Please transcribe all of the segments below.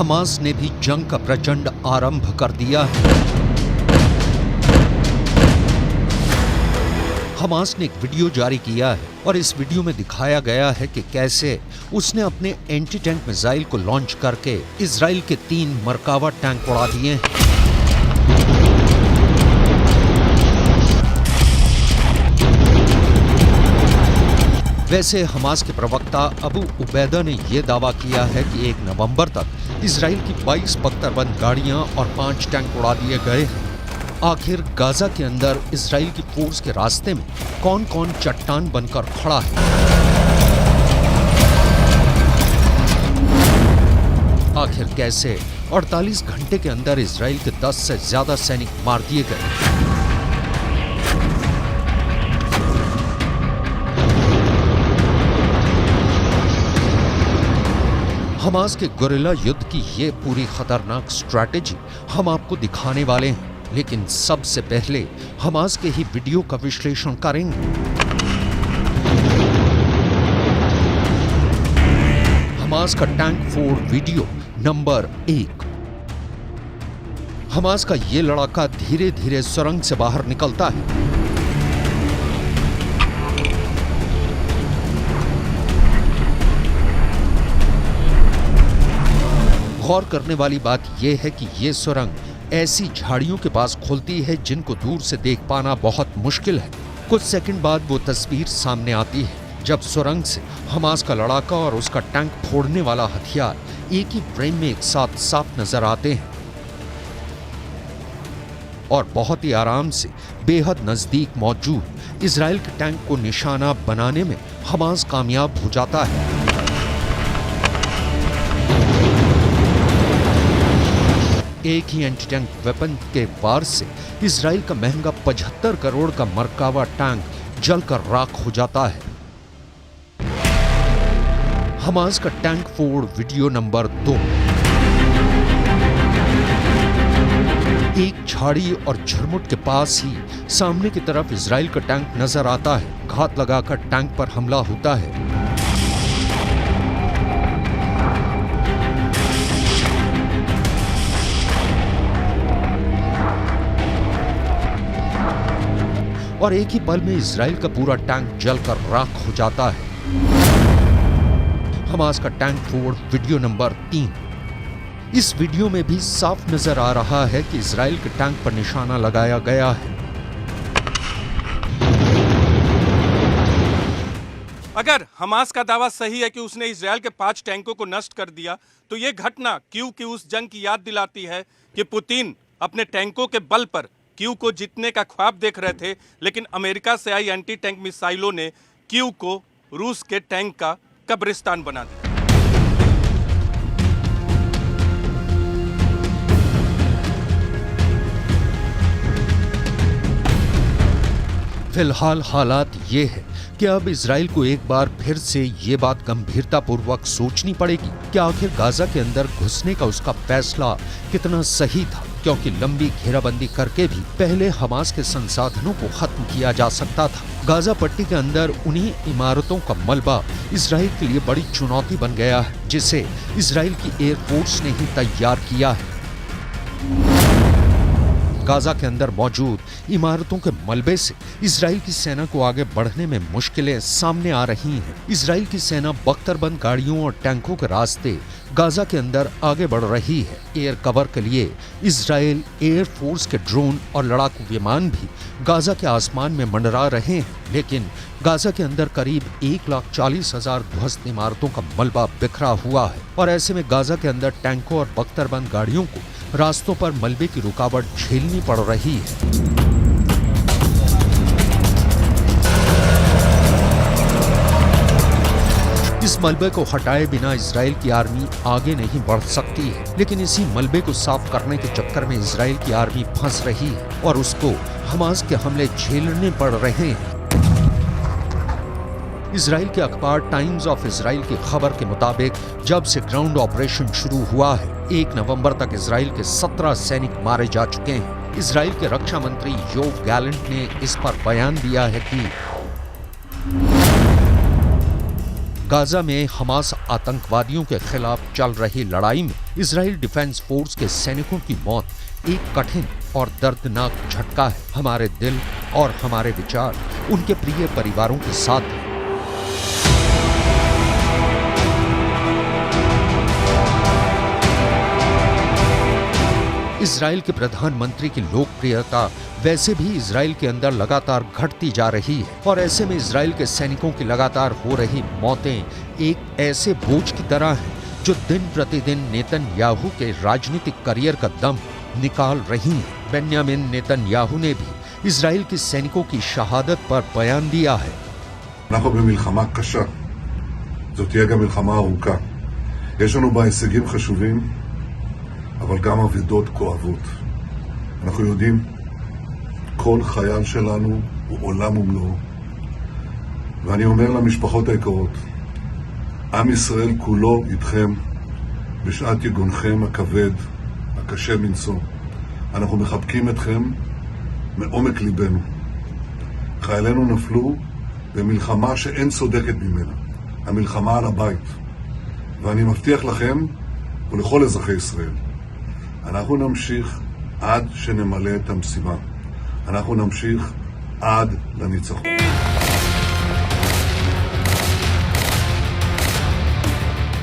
Hamas ने भी जंग का प्रचंड आरंभ कर दिया है। हमास ने एक वीडियो जारी किया है और इस वीडियो में दिखाया गया है कि कैसे उसने अपने एंटी टैंक मिसाइल को लॉन्च करके इजराइल के 3 मरकावा टैंक उड़ा दिए हैं। वैसे हमास के प्रवक्ता अबू उबैदा ने यह दावा किया है कि 1 नवंबर तक इजराइल की 22 बख्तरबंद गाड़ियां और 5 टैंक उड़ा दिए गए हैं। आखिर गाजा के अंदर इजराइल की फोर्स के रास्ते में कौन कौन चट्टान बनकर खड़ा है? आखिर कैसे 48 घंटे के अंदर इजराइल के 10 से ज्यादा सैनिक मार दिए गए? हमास के गुरिल्ला युद्ध की ये पूरी खतरनाक स्ट्रैटेजी हम आपको दिखाने वाले हैं, लेकिन सबसे पहले हमास के ही वीडियो का विश्लेषण करेंगे। हमास का टैंक फोड़ वीडियो नंबर 1। हमास का ये लड़ाका धीरे धीरे सुरंग से बाहर निकलता है। गौर करने वाली बात यह है कि यह सुरंग ऐसी झाड़ियों के पास खुलती है जिनको दूर से देख पाना बहुत मुश्किल है। कुछ सेकंड बाद वो तस्वीर सामने आती है जब सुरंग से हमास का लड़ाका और उसका टैंक फोड़ने वाला हथियार एक ही फ्रेम में एक साथ साफ नजर आते हैं और बहुत ही आराम से बेहद नजदीक मौजूद इजराइल के टैंक को निशाना बनाने में हमास कामयाब हो जाता है। एक ही एंटी टैंक वेपन के वार से इजराइल का महंगा 75 करोड़ का मरकावा टैंक जलकर राख हो जाता है। हमास का टैंक फोड़ वीडियो नंबर 2। एक झाड़ी और झुरमुट के पास ही सामने की तरफ इजराइल का टैंक नजर आता है। घात लगाकर टैंक पर हमला होता है। और एक ही पल में इजराइल का पूरा टैंक जलकर राख हो जाता है। हमास का टैंक फोड़ वीडियो नंबर 3। इस वीडियो में भी साफ नजर आ रहा है कि इजराइल के टैंक पर निशाना लगाया गया है। अगर हमास का दावा सही है कि उसने इजराइल के 5 टैंकों को नष्ट कर दिया, तो यह घटना क्यू की उस जंग की याद दिलाती है कि पुतिन अपने टैंकों के बल पर क्यू को जीतने का ख्वाब देख रहे थे, लेकिन अमेरिका से आई एंटी टैंक मिसाइलों ने क्यू को रूस के टैंक का कब्रिस्तान बना दिया। फिलहाल हालात ये है कि अब इजराइल को एक बार फिर से ये बात गंभीरतापूर्वक सोचनी पड़ेगी कि आखिर गाजा के अंदर घुसने का उसका फैसला कितना सही था, क्योंकि लंबी घेराबंदी करके भी पहले हमास के संसाधनों को खत्म किया जा सकता था। गाजा पट्टी के अंदर उन्हीं इमारतों का मलबा इजराइल के लिए बड़ी चुनौती बन गया है, जिसे इजराइल की एयरफोर्स ने ही तैयार किया है। गाजा के अंदर मौजूद इमारतों के मलबे से इजराइल की सेना को आगे बढ़ने में मुश्किलें सामने आ रही हैं। इजराइल की सेना बख्तरबंद गाड़ियों और टैंकों के रास्ते गाजा के अंदर आगे बढ़ रही है। एयर कवर के लिए इजराइल एयर फोर्स के ड्रोन और लड़ाकू विमान भी गाजा के आसमान में मंडरा रहे हैं, लेकिन गाजा के अंदर करीब 1,40,000 ध्वस्त इमारतों का मलबा बिखरा हुआ है और ऐसे में गाजा के अंदर टैंकों और बख्तरबंद गाड़ियों को रास्तों पर मलबे की रुकावट झेलनी पड़ रही है। इस मलबे को हटाए बिना इजराइल की आर्मी आगे नहीं बढ़ सकती है, लेकिन इसी मलबे को साफ करने के चक्कर में इजराइल की आर्मी फंस रही है और उसको हमास के हमले झेलने पड़ रहे हैं। इजराइल के अखबार टाइम्स ऑफ इजराइल की खबर के मुताबिक जब से ग्राउंड ऑपरेशन शुरू हुआ है, 1 नवंबर तक इजराइल के 17 सैनिक मारे जा चुके हैं। इजराइल के रक्षा मंत्री योव गैलेंट ने इस पर बयान दिया है कि गाजा में हमास आतंकवादियों के खिलाफ चल रही लड़ाई में इजराइल डिफेंस फोर्स के सैनिकों की मौत एक कठिन और दर्दनाक झटका है हमारे दिल और हमारे विचार उनके प्रिय परिवारों के साथ हैं। इजराइल के प्रधानमंत्री की लोकप्रियता वैसे भी इजराइल के अंदर लगातार घटती जा रही है और ऐसे में इजराइल के सैनिकों की लगातार हो रही मौतें एक ऐसे बोझ की तरह हैं जो दिन प्रतिदिन नेतन्याहू के राजनीतिक करियर का दम निकाल रही हैं। बेन्यामिन नेतन्याहू ने भी इजराइल के सैनिकों की शहादत पर बयान दिया है। אנחנו במלחמה קשה. זאת תהיה גם מלחמה ארוכה. יש לנו בה הישגים חשובים, אבל גם אבדות כואבות. אנחנו יודעים, כל חייל שלנו הוא עולם ומלואו. ואני אומר למשפחות היקרות, עם ישראל כולו איתכם בשעת יגונכם הכבד, הקשה מנשוא. אנחנו מחבקים אתכם מעומק ליבנו. חיילינו נפלו במלחמה שאין צודקת ממנה, המלחמה על הבית. ואני מבטיח לכם ולכל אזרחי ישראל, אנחנו נמשיך עד שנמלא את המשימה. אנחנו נמשיך עד לניצחון.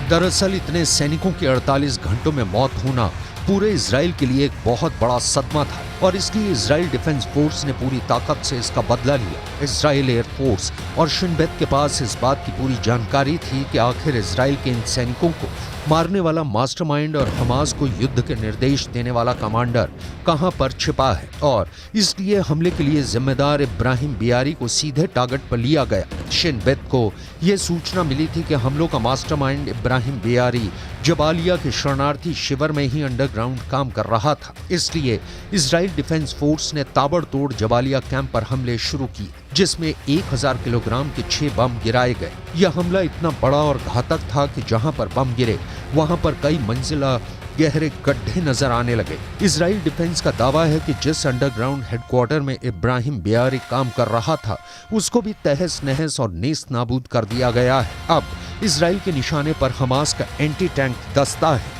दरअसल इतने सैनिकों के 48 घंटों में मौत होना पूरे इजराइल के लिए एक बहुत बड़ा सदमा था और इसलिए इजराइल डिफेंस फोर्स ने पूरी ताकत से इसका बदला लिया। इजराइल एयरफोर्स और शिन बेत के पास इस बात की पूरी जानकारी थी कि आखिर इजराइल के इन सैनिकों को मारने वाला मास्टरमाइंड और हमास को युद्ध के निर्देश देने वाला कमांडर कहां पर छिपा है और इसलिए हमले के लिए जिम्मेदार इब्राहिम बियारी को सीधे टारगेट पर लिया गया। शिन बेत को यह सूचना मिली थी कि हमलों का मास्टरमाइंड इब्राहिम बियारी जबालिया के शरणार्थी शिविर में ही अंडरग्राउंड काम कर रहा था। इसलिए इजराइल डिफेंस फोर्स ने ताबड़तोड़ जबालिया कैंप पर हमले शुरू किए, जिसमें 1000 किलोग्राम के 6 बम गिराए गए। यह हमला इतना बड़ा और घातक था कि जहां पर बम गिरे वहां पर कई मंजिला गहरे गड्ढे नजर आने लगे। इजराइल डिफेंस का दावा है कि जिस अंडरग्राउंड हेडक्वार्टर में इब्राहिम बियारी काम कर रहा था उसको भी तहस नहस और नेस्त नाबूद कर दिया गया है। अब इजराइल के निशाने पर हमास का एंटी टैंक दस्ता है।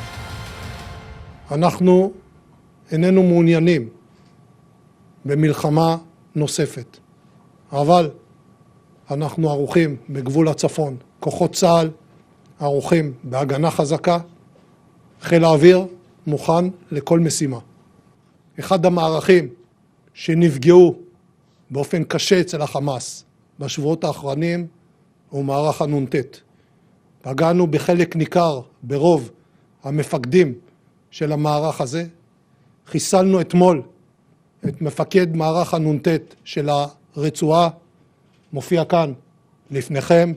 אנחנו איננו מעוניינים במלחמה נוספת, אבל אנחנו ערוכים בגבול הצפון, כוחות צה"ל ערוכים בהגנה חזקה, חיל האוויר מוכן לכל משימה. אחד המערכים שנפגעו באופן קשה אצל החמאס בשבועות האחרונים הוא מערך הנ"ט. פגענו בחלק ניכר ברוב המפקדים של המערך הזה. חיסלנו אתמול את מפקד מערך הנ"ט של הרצועה, מופיע כאן לפניכם.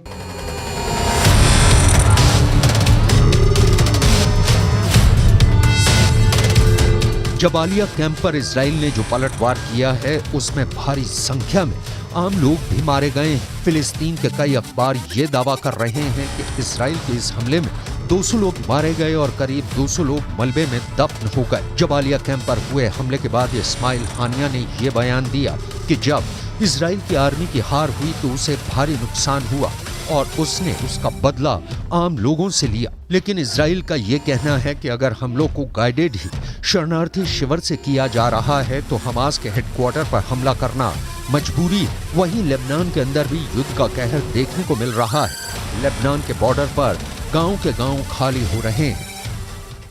जबालिया कैंप पर इजराइल ने जो पलटवार किया है उसमें भारी संख्या में आम लोग भी मारे गए हैं। फिलिस्तीन के कई अखबार ये दावा कर रहे हैं कि इजराइल के इस हमले में 200 लोग मारे गए और करीब 200 लोग मलबे में दफन हो गए। जबालिया कैंप पर हुए हमले के बाद इस्माइल हानिया ने ये बयान दिया कि जब इजराइल की आर्मी की हार हुई तो उसे भारी नुकसान हुआ और उसने उसका बदला आम लोगों से लिया। लेकिन इजराइल का ये कहना है कि अगर हमलों को गाइडेड ही शरणार्थी शिविर से किया जा रहा है तो हमास के हेडक्वार्टर पर हमला करना मजबूरी है। वहीं लेबनान के अंदर भी युद्ध का कहर देखने को मिल रहा है। लेबनान के बॉर्डर पर गांव के गांव खाली हो रहे हैं।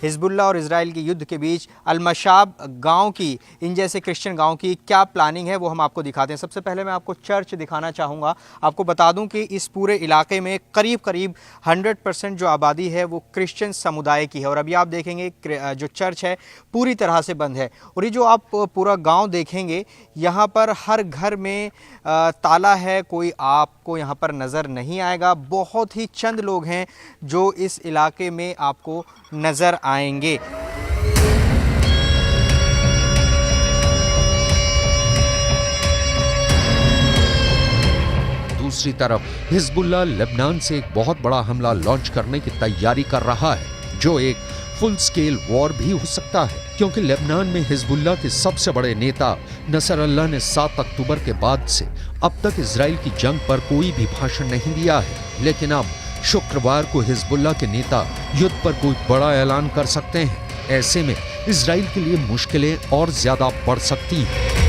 हिजबुल्लाह और इजराइल के युद्ध के बीच अल-मशाब गांव की, इन जैसे क्रिश्चियन गांव की क्या प्लानिंग है वो हम आपको दिखाते हैं। सबसे पहले मैं आपको चर्च दिखाना चाहूँगा। आपको बता दूं कि इस पूरे इलाके में करीब 100% जो आबादी है वो क्रिश्चियन समुदाय की है और अभी आप देखेंगे जो चर्च है पूरी तरह से बंद है। और ये जो आप पूरा गाँव देखेंगे यहाँ पर हर घर में ताला है, कोई आपको यहाँ पर नज़र नहीं आएगा। बहुत ही चंद लोग हैं जो इस इलाके में आपको नज़र आएंगे। दूसरी तरफ हिजबुल्लाह लेबनान से एक बहुत बड़ा हमला लॉन्च करने की तैयारी कर रहा है, जो एक फुल स्केल वॉर भी हो सकता है, क्योंकि लेबनान में हिजबुल्लाह के सबसे बड़े नेता नसरल्लाह ने 7 अक्टूबर के बाद से अब तक इजराइल की जंग पर कोई भी भाषण नहीं दिया है। लेकिन अब शुक्रवार को हिजबुल्लाह के नेता युद्ध पर कोई बड़ा ऐलान कर सकते हैं। ऐसे में इजराइल के लिए मुश्किलें और ज्यादा बढ़ सकती हैं।